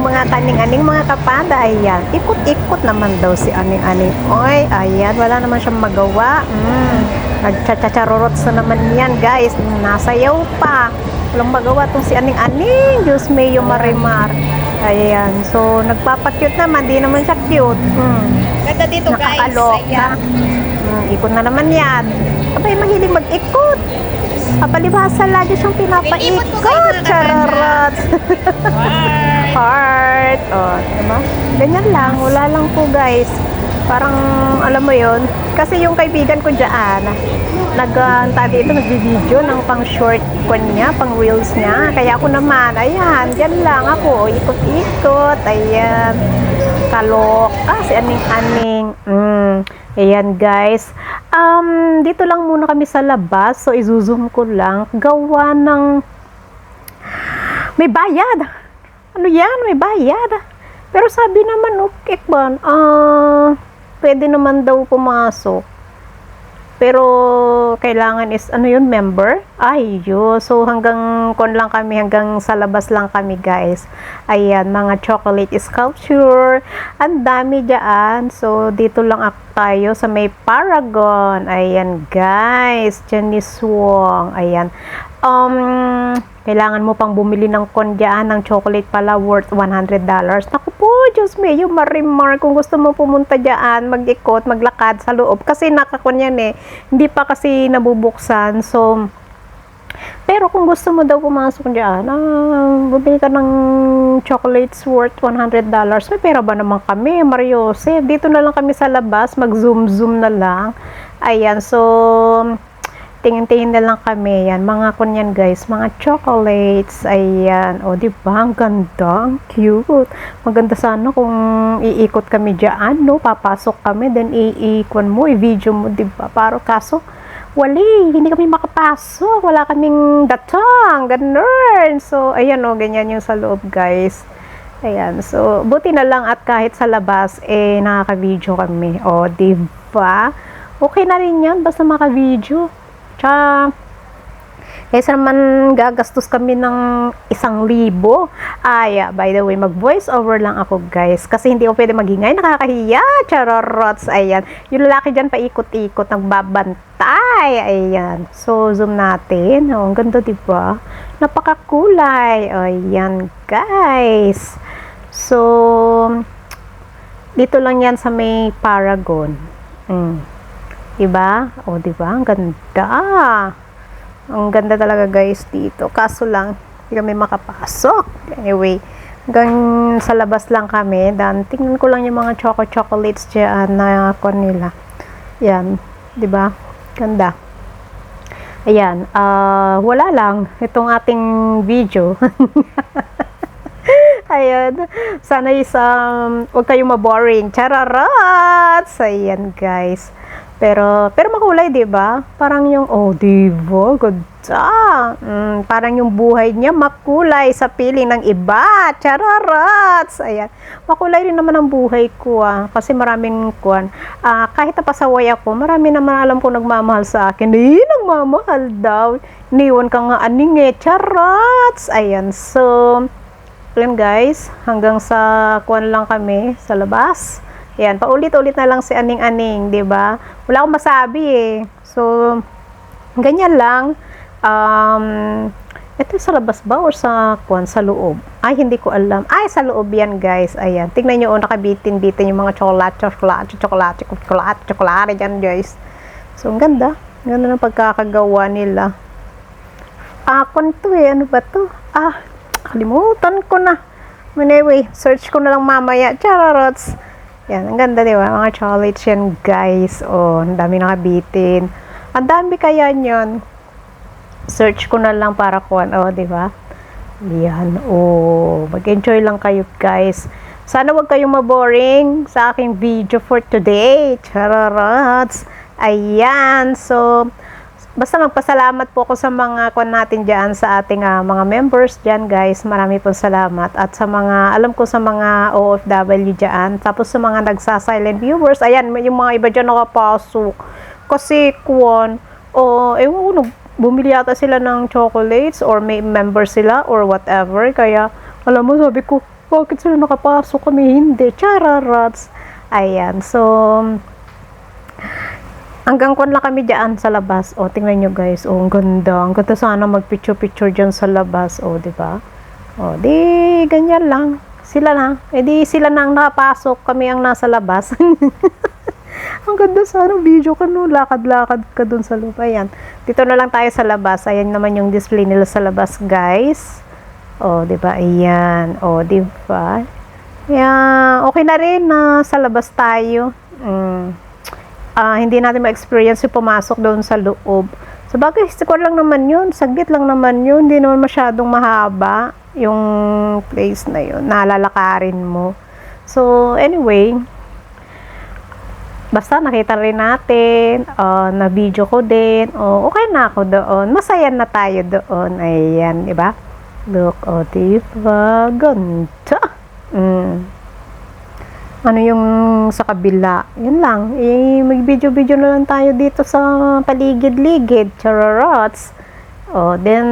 yung mga kaning-aning mga kapada. Ayan, ikot-ikot naman daw si aning-aning. Oy, ayan, wala naman siyang magawa. Nagchachacharots na naman yan, guys. Nasayaw pa. Walang magawa tong si aning-aning. Diyos me, yung marimar. Ayan, so nagpapakyut naman. Di naman siya cute. Ganda dito, guys. Nakakaloka. Ikot na naman yan. Abay, mahilig mag-ikot. Palibhasa lagi siyang pinapaikot. Chararot. Heart. O, diba? Ganyan lang. Wala lang po, guys. Parang, alam mo yon. Kasi yung kaibigan ko dyan, nag-video ng pang short niya, pang reels niya. Kaya ako naman, ayan, dyan lang ako. Ikot-ikot. Ayan. Kalok. Si aning-aning. Ayan, guys. Dito lang muna kami sa labas. So, izo-zoom ko lang. Gawa ng may bayad. Ano yan? May bayad. Pero sabi naman, okay ba? Pwede naman daw pumasok. Pero, kailangan is, ano yun, member? Ay, yun. So, hanggang kon lang kami, hanggang sa labas lang kami, guys. Ayan, mga chocolate sculpture. Ang dami dyan. So, dito lang tayo sa may Paragon. Ayan, guys. Janice Wong. Ayan. Kailangan mo pang bumili ng kon dyan, ng chocolate pala, worth $100. Naku po, Diyos me, yung marimar, kung gusto mo pumunta dyan, mag-ikot, maglakad sa loob, kasi nakakon yan hindi pa kasi nabubuksan, so, pero kung gusto mo daw pumasok dyan, bumili ka ng chocolates worth $100, may pera ba naman kami, Mario Jose, dito na lang kami sa labas, mag-zoom na lang, ayan, so, tingin-tingin na lang kami. Yan, mga kunyan guys, mga chocolates. Ayan. O, diba? Ang ganda. Ang cute. Maganda sana kung iikot kami dyan, no? Papasok kami, then iikon mo, i-video mo, diba? Pero kaso, wali. Hindi kami makapasok. Wala kaming datang. Ganun. So, ayan o, ganyan yung sa loob, guys. Ayan. So, buti na lang at kahit sa labas, nakaka-video kami. O, diba? Okay na rin yan. Basta maka-video. Tsaka, kaysa naman gagastos kami ng 1,000. By the way, mag-voice over lang ako, guys. Kasi hindi ako pwede magingay. Nakakahiya. Charots. Ayan. Yung lalaki dyan paikot-ikot. Nagbabantay. Ayan. So, zoom natin. Ang ganda, diba? Napakakulay. Ayan, guys. So, dito lang yan sa may Paragon. Diba? O, diba? Ang ganda. Ang ganda talaga, guys, dito. Kaso lang, hindi kami makapasok. Anyway, hanggang sa labas lang kami. Dan, tingnan ko lang yung mga chocolates dyan na kon nila. Yan. Diba? Ganda. Ayan. Wala lang. Itong ating video. Ayan. Sana huwag kayong maboring. Chararats! Ayan, guys. Pero makulay, 'di ba? Parang yung diba? Ganda. Parang yung buhay niya makulay sa piling ng iba. Chararats. Ayan. Makulay rin naman ang buhay ko kasi maraming kahit napasaway ako, marami naman alam ko nagmamahal sa akin. Nagmamahal daw. Niwan ka nga aning chararats. Ayan. So, ayan guys, hanggang sa lang kami sa labas. Ayan, paulit-ulit na lang si aning-aning, 'di ba? Wala akong masabi So, ganyan lang. Ito sa labas ba or sa sa loob? Ay, hindi ko alam. Ay, sa loob yan, guys. Ayan. Tingnan niyo, nakabitin-bitin yung mga chocolate dyan, guys. So, ang ganda. Ganda ng pagkakagawa nila. Ano ba to? Kalimutan ko na. Anyway, search ko na lang mamaya. Chararots. Yan, ang ganda, di ba? Mga chocolates yan, guys. Ang dami nakabitin. Ang dami kaya nyon. Search ko na lang para di ba? Yan, mag-enjoy lang kayo, guys. Sana wag kayong maboring sa aking video for today. Chararats. Ayan, so, basta magpasalamat po ako sa mga natin dyan, sa ating mga members dyan, guys. Marami pong salamat. At sa mga, alam ko sa mga OFW dyan. Tapos sa mga nagsa-silent viewers. Ayan, yung mga iba dyan nakapasok. Kasi, ewan ko, bumili yata sila ng chocolates or may member sila or whatever. Kaya, alam mo, sabi ko, Bakit sila nakapasok kami hindi? Chararats. Ayan, so hanggang kon lang kami dyan sa labas. O, tingnan nyo guys. O, ang ganda. Ang ganda sana mag-picture-picture dyan sa labas. O, diba? O, di, ganyan lang. Sila na. E di, sila na ang nakapasok. Kami ang nasa labas. Ang ganda sana video ka no. Lakad-lakad ka dun sa loob. Ayan. Dito na lang tayo sa labas. Ayan naman yung display nila sa labas, guys. O, diba? Ayan. O, diba? Ayan. Okay na rin na sa labas tayo. Hindi natin ma-experience yung pumasok doon sa loob. So, bagay, siguro lang naman yun. Saglit lang naman yun. Hindi naman masyadong mahaba yung place na yun. Nalalakarin mo. So, anyway, basta nakita rin natin, na video ko din, okay na ako doon. Masaya na tayo doon. Ayan, diba? Look, diba? Ganda. Ano yung sa kabila? Yun lang. Mag-video-video na lang tayo dito sa paligid-ligid. Chararots. Then,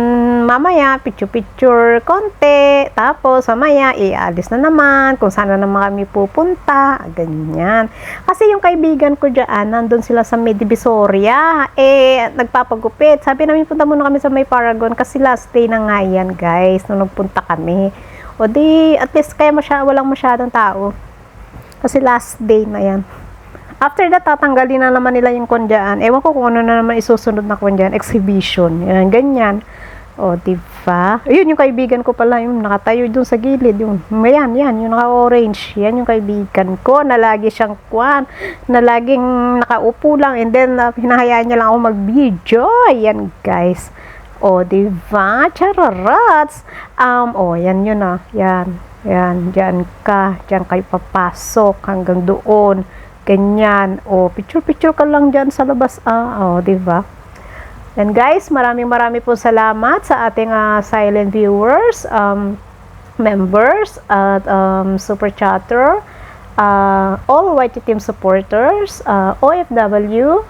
mamaya, picture-picture konti. Tapos, mamaya, ialis na naman. Kung saan na naman kami pupunta. Ganyan. Kasi yung kaibigan ko dyan, nandun sila sa May Divisoria. Nagpapagupit. Sabi namin, punta muna kami sa May Paragon. Kasi last day na nga yan, guys. Nung nagpunta kami. At least, kaya walang masyadong tao. Kasi last day na yan. After that, tatanggalin na naman nila yung kondyan. Ewan ko kung ano na naman isusunod na kondyan. Exhibition. Yan, ganyan. Diba? Ayun, yung kaibigan ko pala. Yung nakatayo dun sa gilid. Yung yung naka-orange. Yan yung kaibigan ko. Na lagi siyang na laging nakaupo lang. And then, hinahayaan niya lang ako mag-video. Yan, guys. Diba? Chararats. Yan yun ah. Yan. Yan, dyan kayo papasok hanggang doon. Ganyan. Picture-picture ka lang dyan sa labas. Diba? And guys, maraming po salamat sa ating silent viewers, members, at super chatter, all YT team supporters, OFW,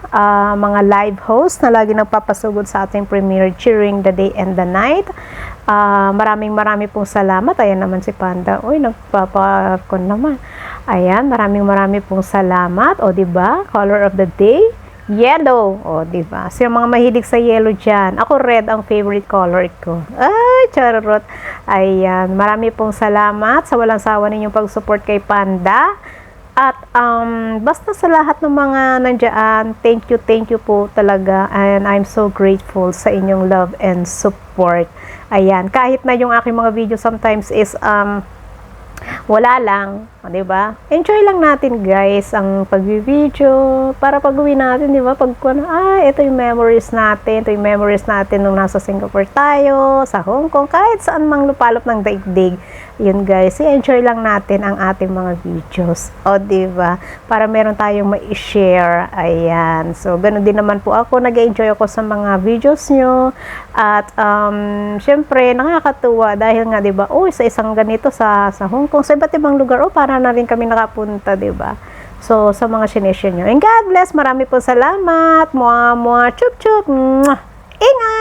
mga live hosts na lagi nagpapasugod sa ating premiere during the day and the night. Maraming pong salamat. Ayan naman si Panda. Uy, nagpapakon naman. Ayan, maraming pong salamat. Diba? Color of the day, yellow. Diba? So, yung mga mahilig sa yellow dyan. Ako, red ang favorite color ko. Ay, charot. Ayan, marami pong salamat sa walang sawa ninyong pag-support kay Panda. At basta sa lahat ng mga nandiyan, thank you po talaga. And I'm so grateful sa inyong love and support. Ayan, kahit na yung aking mga video sometimes is wala lang, 'di ba? Enjoy lang natin, guys, ang pag-video para pag-uwi natin, 'di ba? Ito yung memories natin. Ito yung memories natin nung nasa Singapore tayo, sa Hong Kong, kahit saan mang lupalop ng daigdig. Yun, guys, i-enjoy lang natin ang ating mga videos. 'Di ba? Para meron tayong ma-share. Ayan. So, ganoon din naman po ako. Nag-enjoy ako sa mga videos nyo. At syempre, nakakatuwa dahil nga, 'di ba? Sa isang ganito sa Hong Kung sa iba't ibang lugar, para na rin kami nakapunta, diba? So, sa mga sineshare nyo. And God bless, marami po salamat. Mua, chup, chup. Ingat!